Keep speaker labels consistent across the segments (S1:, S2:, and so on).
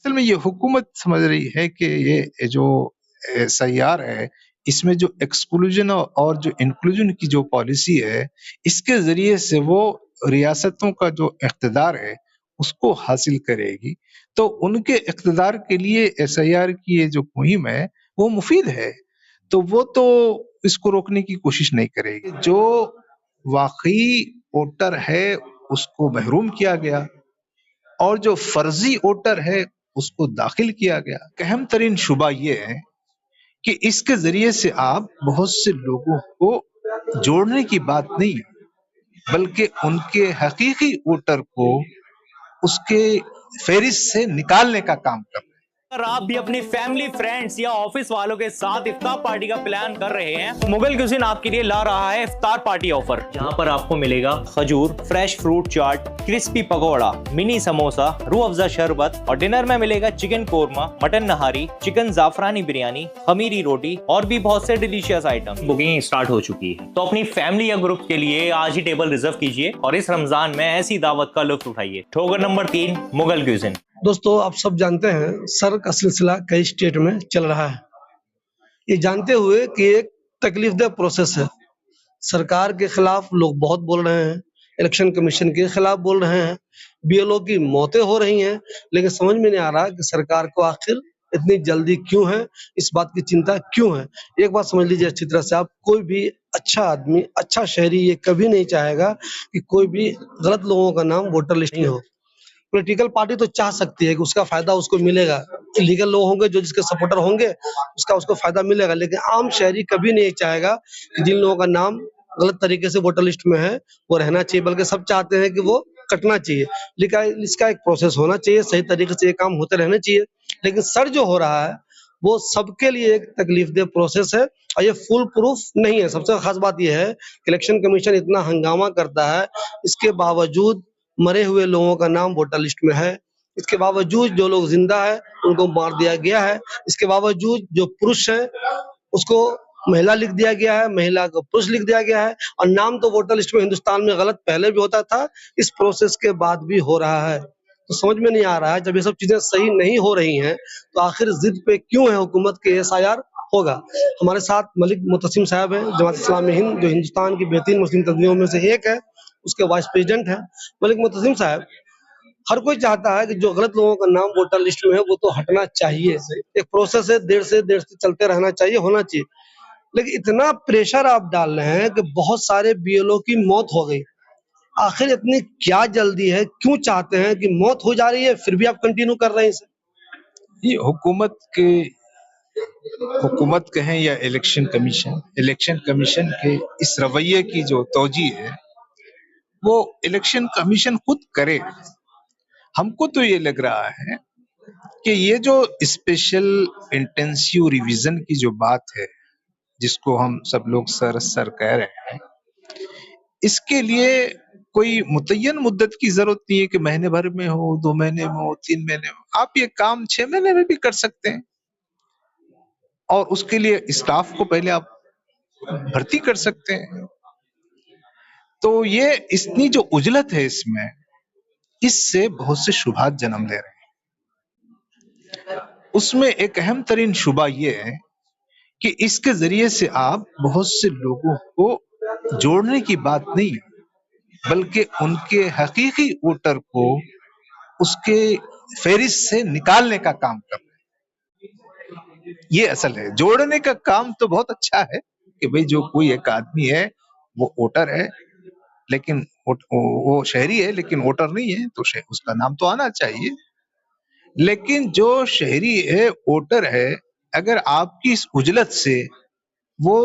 S1: असल में ये हुकूमत समझ रही है कि ये जो एसआईआर है, इसमें जो एक्सक्लूजन और जो इंक्लूजन की जो पॉलिसी है, इसके ज़रिए से वो रियासतों का जो इक़्तिदार है, उसको हासिल करेगी। तो उनके इक़्तिदार के लिए एसआईआर की ये जो मुहिम है, वो मुफ़ीद है। तो वो तो इसको रोकने की कोशिश नहीं करेगी। जो वाक़ई वोटर है, उसको महरूम किया गया और जो फर्जी वोटर है उसको दाखिल किया गया। अहम तरीन शुबा ये है कि इसके जरिए से आप बहुत से लोगों को जोड़ने की बात नहीं बल्कि उनके हकीकी वोटर को उसके फेरिस्त से निकालने का काम कर रहे हैं।
S2: अगर आप भी अपनी फैमिली, फ्रेंड्स या ऑफिस वालों के साथ इफ्तार पार्टी का प्लान कर रहे हैं, मुगल क्यूजिन आपके लिए ला रहा है इफ्तार पार्टी ऑफर, जहां पर आपको मिलेगा खजूर, fresh fruit chaat, crispy pakora, mini samosa, Rooh Afza शरबत और डिनर में मिलेगा chicken korma, mutton nihari, chicken जाफरानी बिरयानी, खमीरी रोटी और भी बहुत से डिलीशियस आइटम। बुकिंग स्टार्ट हो चुकी है, तो अपनी फैमिली या ग्रुप के लिए आज ही टेबल रिजर्व कीजिए और इस रमजान में ऐसी दावत का लुत्फ उठाइए। ठोकर नंबर 3, मुगल क्यूजिन।
S3: दोस्तों, आप सब जानते हैं सर का सिलसिला कई स्टेट में चल रहा है। ये जानते हुए कि एक तकलीफदेह प्रोसेस है, सरकार के खिलाफ लोग बहुत बोल रहे हैं, इलेक्शन कमीशन के खिलाफ बोल रहे हैं, बीएलओ की मौतें हो रही हैं, लेकिन समझ में नहीं आ रहा कि सरकार को आखिर इतनी जल्दी क्यों है, इस बात की चिंता क्यों है। एक बात समझ लीजिए अच्छी तरह से, आप कोई भी अच्छा आदमी, अच्छा शहरी ये कभी नहीं चाहेगा कि कोई भी गलत लोगों का नाम वोटर लिस्ट में हो। पॉलिटिकल पार्टी तो चाह सकती है कि उसका फायदा उसको मिलेगा, इलीगल लोग होंगे जो जिसके सपोर्टर होंगे उसको फायदा मिलेगा, लेकिन आम शहरी कभी नहीं चाहेगा कि जिन लोगों का नाम गलत तरीके से वोटर लिस्ट में है वो रहना चाहिए, बल्कि सब चाहते हैं कि वो कटना चाहिए। लेकिन इसका एक प्रोसेस होना चाहिए, सही तरीके से ये काम होते रहने चाहिए। लेकिन सर जो हो रहा है वो सबके लिए एक तकलीफदेह प्रोसेस है और ये फुल प्रूफ नहीं है। सबसे खास बात यह है कि इलेक्शन कमीशन इतना हंगामा करता है, इसके बावजूद मरे हुए लोगों का नाम वोटर लिस्ट में है, इसके बावजूद जो लोग जिंदा है उनको मार दिया गया है, इसके बावजूद जो पुरुष है उसको महिला लिख दिया गया है, महिला को पुरुष लिख दिया गया है, और नाम तो वोटर लिस्ट में हिंदुस्तान में गलत पहले भी होता था, इस प्रोसेस के बाद भी हो रहा है। तो समझ में नहीं आ रहा है, जब ये सब चीजें सही नहीं हो रही हैं तो आखिर जिद पे क्यों है हुकूमत के एसआईआर होगा। हमारे साथ मलिक मुतसिम साहब हैं, जमात इस्लामी हिंद, जो हिंदुस्तान की बेहतरीन मुस्लिम तंजीमों में से एक है, उसके वाइस प्रेसिडेंट हैं। मलिक मुतसिम साहब, हर कोई चाहता है कि जो गलत लोगों का नाम वोटर लिस्ट में है वो तो हटना चाहिए, एक प्रोसेस है, देर से चलते रहना चाहिए, होना चाहिए। लेकिन इतना प्रेशर आप डाल रहे हैं कि बहुत सारे बीएलओ की मौत हो गई, आखिर इतनी क्या जल्दी है, क्यों चाहते हैं कि मौत हो जा रही है फिर भी आप कंटिन्यू कर रहे हैं इसे?
S1: ये हुकूमत कहें या इलेक्शन कमीशन के इस रवैये की जो तौजी है वो इलेक्शन कमीशन खुद करे। हमको तो ये लग रहा है कि ये जो स्पेशल इंटेंसिव रिवीजन की जो बात है, जिसको हम सब लोग सर कह रहे हैं, इसके लिए कोई मुतय्यन मुद्दत की जरूरत नहीं है कि महीने भर में हो, 2 महीने में हो, 3 महीने में। आप ये काम 6 महीने में भी कर सकते हैं और उसके लिए स्टाफ को पहले आप भर्ती कर सकते हैं। तो ये इतनी जो उजलत है इसमें, इससे बहुत से शुभात जन्म ले रहे हैं। उसमें एक अहम तरीन शुबा ये है कि इसके जरिए से आप बहुत से लोगों को जोड़ने की बात नहीं बल्कि उनके हकीकी वोटर को उसके फेरिस्त से निकालने का काम कर रहे हैं। ये असल है। जोड़ने का काम तो बहुत अच्छा है कि भाई जो कोई एक आदमी है वो वोटर है, लेकिन वो शहरी है लेकिन वोटर नहीं है, तो उसका नाम तो आना चाहिए। लेकिन जो शहरी है, वोटर है, अगर आपकी इस उजलत से वो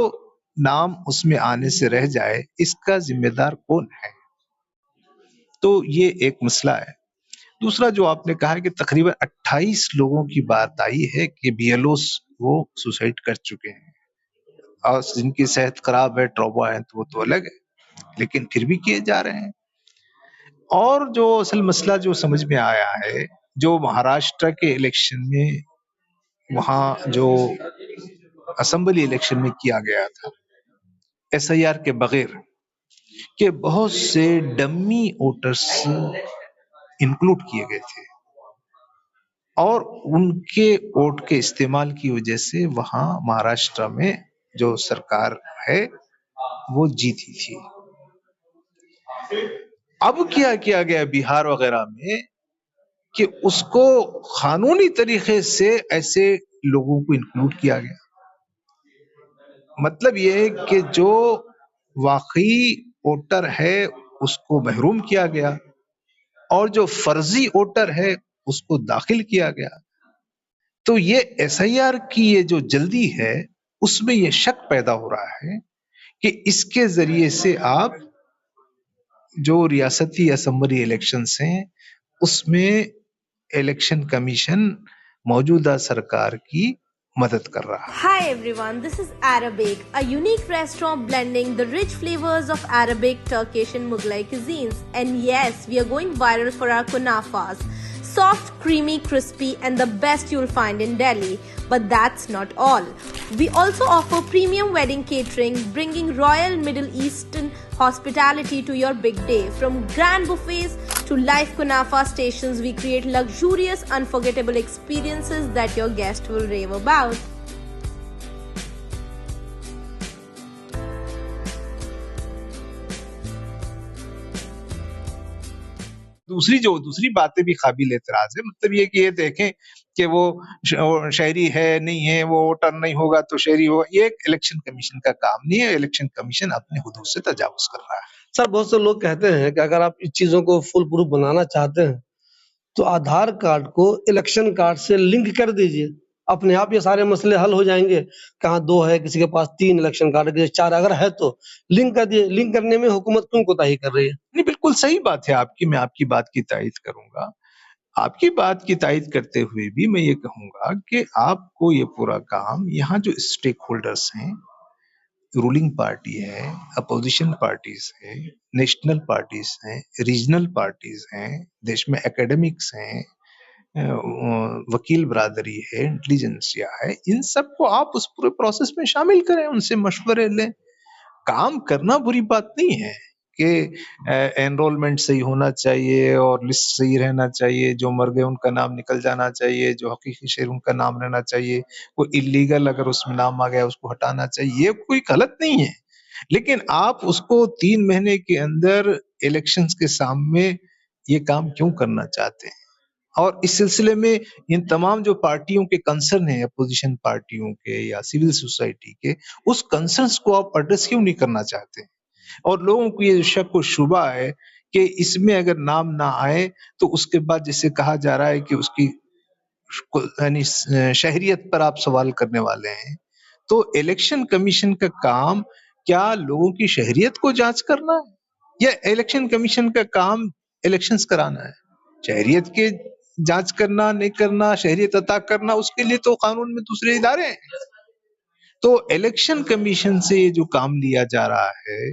S1: नाम उसमें आने से रह जाए, इसका जिम्मेदार कौन है? तो ये एक मसला है। दूसरा जो आपने कहा कि तकरीबन 28 लोगों की बात आई है कि बीएलओस वो सुसाइड कर चुके हैं और जिनकी सेहत खराब है, ट्रॉमा है, तो वो तो अलग है, लेकिन फिर भी किए जा रहे हैं। और जो असल मसला जो समझ में आया है, जो महाराष्ट्र के इलेक्शन में वहां जो असेंबली इलेक्शन में किया गया था एसआईआर के बगैर, के बहुत से डमी वोटर्स इंक्लूड किए गए थे اور ان کے ووٹ کے استعمال کی وجہ سے وہاں مہاراشٹر میں جو سرکار ہے وہ جیتی تھی. اب کیا کیا گیا بہار وغیرہ میں کہ اس کو قانونی طریقے سے ایسے لوگوں کو انکلوڈ کیا گیا. مطلب یہ ہے کہ جو واقعی ووٹر ہے اس کو محروم کیا گیا اور جو فرضی ووٹر ہے اس کو داخل کیا گیا. تو یہ ایس آئی آر کی یہ جو جلدی ہے اس میں یہ شک پیدا ہو رہا ہے کہ اس کے ذریعے سے آپ جو ریاستی اسمبلی الیکشنز ہیں اس میں الیکشن کمیشن موجودہ سرکار کی مدد کر رہا ہے.
S4: Hi everyone, this is Arabic, a unique restaurant blending the rich flavors of Arabic, Turkish and Mughlai cuisines. And yes, we are going viral for our kunafas. Soft, creamy, crispy and the best you'll find in Delhi. But that's not all. We also offer premium wedding catering, bringing royal Middle Eastern hospitality to your big day. From grand buffets to live kunafa stations, we create luxurious, unforgettable experiences that your guests will rave about.
S1: دوسری باتیں بھی قابل اعتراض ہے. مطلب یہ کہ یہ دیکھیں کہ وہ شہری ہے نہیں ہے، وہ ووٹر نہیں ہوگا تو شہری ہوگا. یہ ایک الیکشن کمیشن کا کام نہیں ہے. الیکشن کمیشن اپنے حدود سے تجاوز کر رہا ہے.
S3: سر بہت سے لوگ کہتے ہیں کہ اگر آپ اس چیزوں کو فل پروف بنانا چاہتے ہیں تو آدھار کارڈ کو الیکشن کارڈ سے لنک کر دیجئے، اپنے آپ یہ سارے مسئلے حل ہو جائیں گے. کہاں 2 ہے، کسی کے پاس 3 الیکشن کارڈ ہے، 4 اگر ہے تو لنک کر دیجئے. لنک کرنے میں حکومت کیوں کوتاہی کر رہی ہے؟
S1: نہیں، بالکل صحیح بات ہے آپ کی. میں آپ کی بات کی تائید کروں گا. آپ کی بات کی تائید کرتے ہوئے بھی میں یہ کہوں گا کہ آپ کو یہ پورا کام یہاں جو اسٹیک ہولڈرز ہیں، رولنگ پارٹی ہے، اپوزیشن پارٹیز ہیں، نیشنل پارٹیز ہیں، ریجنل پارٹیز ہیں، دیش میں اکیڈمکس ہیں، وکیل برادری ہے، انٹیلیجنسیا ہے، ان سب کو آپ اس پورے پروسیس میں شامل کریں، ان سے مشورے لیں. کام کرنا بری بات نہیں ہے کہ انرولمنٹ صحیح ہونا چاہیے اور لسٹ صحیح رہنا چاہیے، جو مر گئے ان کا نام نکل جانا چاہیے، جو حقیقی شہر ان کا نام رہنا چاہیے، کوئی اللیگل اگر اس میں نام آ گیا اس کو ہٹانا چاہیے. یہ کوئی غلط نہیں ہے، لیکن آپ اس کو 3 مہینے کے اندر الیکشنز کے سامنے یہ کام کیوں کرنا چاہتے ہیں؟ اور اس سلسلے میں ان تمام جو پارٹیوں کے کنسرن ہیں، اپوزیشن پارٹیوں کے یا سول سوسائٹی کے، اس کنسرنز کو آپ ایڈریس کیوں نہیں کرنا چاہتے؟ اور لوگوں کو یہ شک و شبہ ہے کہ اس میں اگر نام نہ آئے تو اس کے بعد جسے کہا جا رہا ہے کہ اس کی یعنی شہریت پر آپ سوال کرنے والے ہیں. تو الیکشن کمیشن کا کام کیا لوگوں کی شہریت کو جانچ کرنا ہے یا الیکشن کمیشن کا کام الیکشنز کرانا ہے؟ شہریت کے جانچ کرنا نہیں کرنا، شہریت عطا کرنا، اس کے لیے تو قانون میں دوسرے ادارے ہیں. تو الیکشن کمیشن سے یہ جو کام لیا جا رہا ہے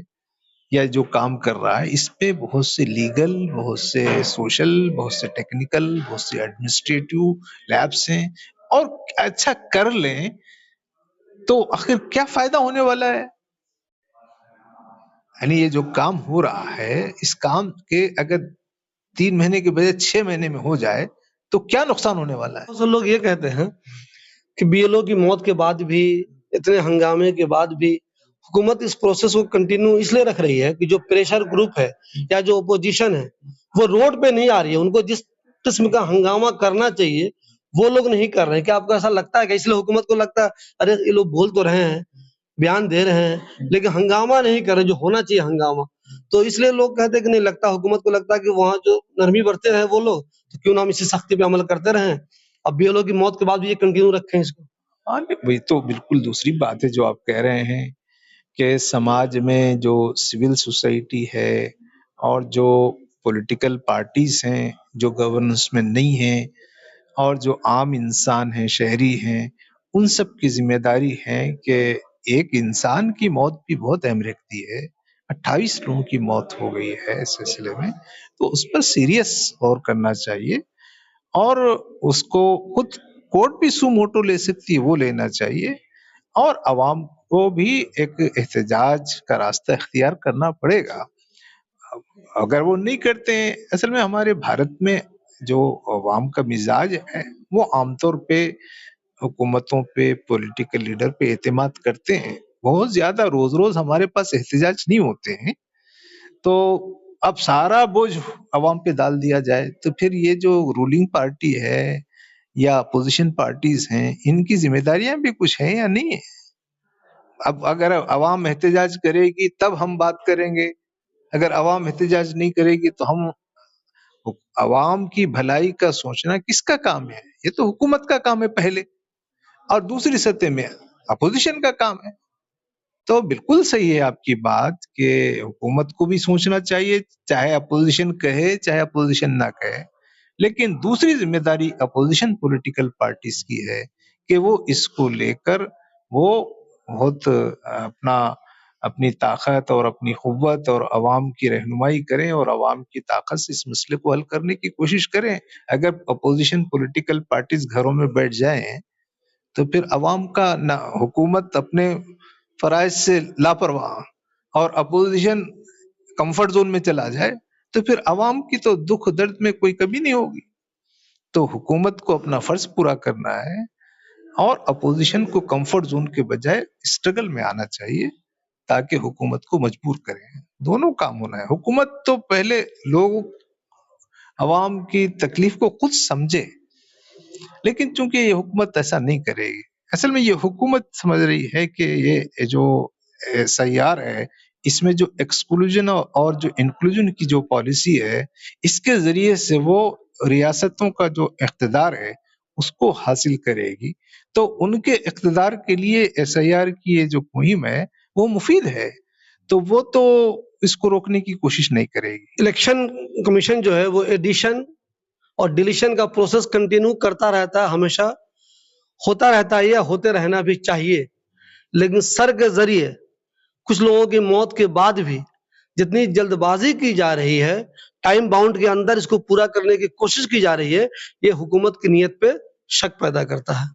S1: یا جو کام کر رہا ہے، اس پہ بہت سے لیگل، بہت سے سوشل، بہت سے ٹیکنیکل، بہت سے ایڈمنسٹریٹو لیبس ہیں. اور اچھا کر لیں تو آخر کیا فائدہ ہونے والا ہے؟ یعنی یہ جو کام ہو رہا ہے، اس کام کے اگر 3 مہینے کے بجائے 6 مہینے میں ہو جائے تو کیا نقصان ہونے والا ہے؟
S3: بہت سے لوگ یہ کہتے ہیں کہ بی ایل او کی موت کے بعد بھی، اتنے ہنگامے کے بعد بھی حکومت اس پروسیس کو کنٹینیو اس لیے رکھ رہی ہے کہ جو پریشر گروپ ہے یا جو اپوزیشن ہے وہ روڈ پہ نہیں آ رہی ہے. ان کو جس قسم کا ہنگامہ کرنا چاہیے وہ لوگ نہیں کر رہے ہیں. کیا آپ کو ایسا لگتا ہے کہ اس لیے حکومت کو لگتا ہے ارے یہ لوگ بول تو رہے ہیں، بیان دے رہے ہیں لیکن ہنگامہ نہیں کر رہے جو ہونا چاہیے ہنگامہ؟ تو اس لیے لوگ کہتے ہیں کہ نہیں لگتا، حکومت کو لگتا ہے کہ وہاں جو نرمی برتے رہے وہ لوگ، تو کیوں نہ ہم اسی سختی پہ عمل کرتے رہیں، اب بی ایل او کی موت کے بعد بھی یہ کنٹینیو رکھیں اس کو.
S1: ہاں، وہی تو بالکل دوسری بات ہے جو آپ کہہ رہے ہیں کہ سماج میں جو سول سوسائٹی ہے اور جو پولیٹیکل پارٹیز ہیں جو گورننس میں نہیں ہیں اور جو عام انسان ہیں، شہری ہیں، ان سب کی ذمہ داری ہے کہ ایک انسان کی موت بھی بہت اہم رکھتی ہے. 28 لوگوں کی موت ہو گئی ہے اس سلسلے میں، تو اس پر سیریس غور کرنا چاہیے اور اس کو خود کورٹ بھی سو موٹو لے سکتی ہے، وہ لینا چاہیے، اور عوام کو بھی ایک احتجاج کا راستہ اختیار کرنا پڑے گا. اگر وہ نہیں کرتے ہیں، اصل میں ہمارے بھارت میں जो अवाम का मिजाज है वो आमतौर पे हुकूमतों पे, पॉलिटिकल लीडर पे एतमाद करते हैं। बहुत ज्यादा रोज रोज हमारे पास एहतजाज नहीं होते हैं, तो अब सारा बोझ अवाम पे डाल दिया जाए तो फिर ये जो रूलिंग पार्टी है या अपोजिशन पार्टीज हैं, इनकी जिम्मेदारियां भी कुछ हैं या नहीं है? अब अगर अवाम एहतजाज करेगी तब हम बात करेंगे, अगर अवाम एहतजाज नहीं करेगी तो हम अवाम की भलाई का सोचना किसका काम है? ये तो हुकूमत का काम है पहले, और दूसरी सतह में अपोजिशन का काम है। तो बिल्कुल सही है आपकी बात कि हुकूमत को भी सोचना चाहिए, चाहे अपोजिशन कहे चाहे अपोजिशन ना कहे, लेकिन दूसरी जिम्मेदारी अपोजिशन पॉलिटिकल पार्टीज की है कि वो इसको लेकर वो बहुत अपनी ताकत और अपनी कुव्वत और अवाम की रहनुमाई करें और अवाम की ताकत से इस मसले को हल करने की कोशिश करें। अगर अपोजिशन पॉलिटिकल पार्टीज घरों में बैठ जाएं तो फिर अवाम का ना हुकूमत अपने फराइज से लापरवाह और अपोजिशन कंफर्ट जोन में चला जाए तो फिर अवाम की तो दुख दर्द में कोई कमी नहीं होगी। तो हुकूमत को अपना फर्ज पूरा करना है और अपोजिशन को कंफर्ट जोन के बजाय स्ट्रगल में आना चाहिए ताकि हुकूमत को मजबूर करें। दोनों काम होना है। हुकूमत तो पहले लोग अवाम की तकलीफ को खुद समझे, लेकिन चूंकि ये हुकूमत ऐसा नहीं करेगी, असल में ये हुकूमत समझ रही है कि ये जो SIR है इसमें जो एक्सक्लूजन और जो इंक्लूजन की जो पॉलिसी है, इसके जरिए से वो रियासतों का जो इख्तिदार है उसको हासिल करेगी। तो उनके इख्तिदार के लिए SIR की ये जो मुहिम है वो मुफीद है, तो वो तो इसको रोकने की कोशिश नहीं करेगी।
S3: इलेक्शन कमीशन जो है वो एडिशन और डिलीशन का प्रोसेस कंटिन्यू करता रहता है, हमेशा होता रहता है या होते रहना भी चाहिए। लेकिन सर के जरिए कुछ लोगों की मौत के बाद भी जितनी जल्दबाजी की जा रही है, टाइम बाउंड के अंदर इसको पूरा करने की कोशिश की जा रही है, ये हुकूमत की नीयत पे शक पैदा करता है।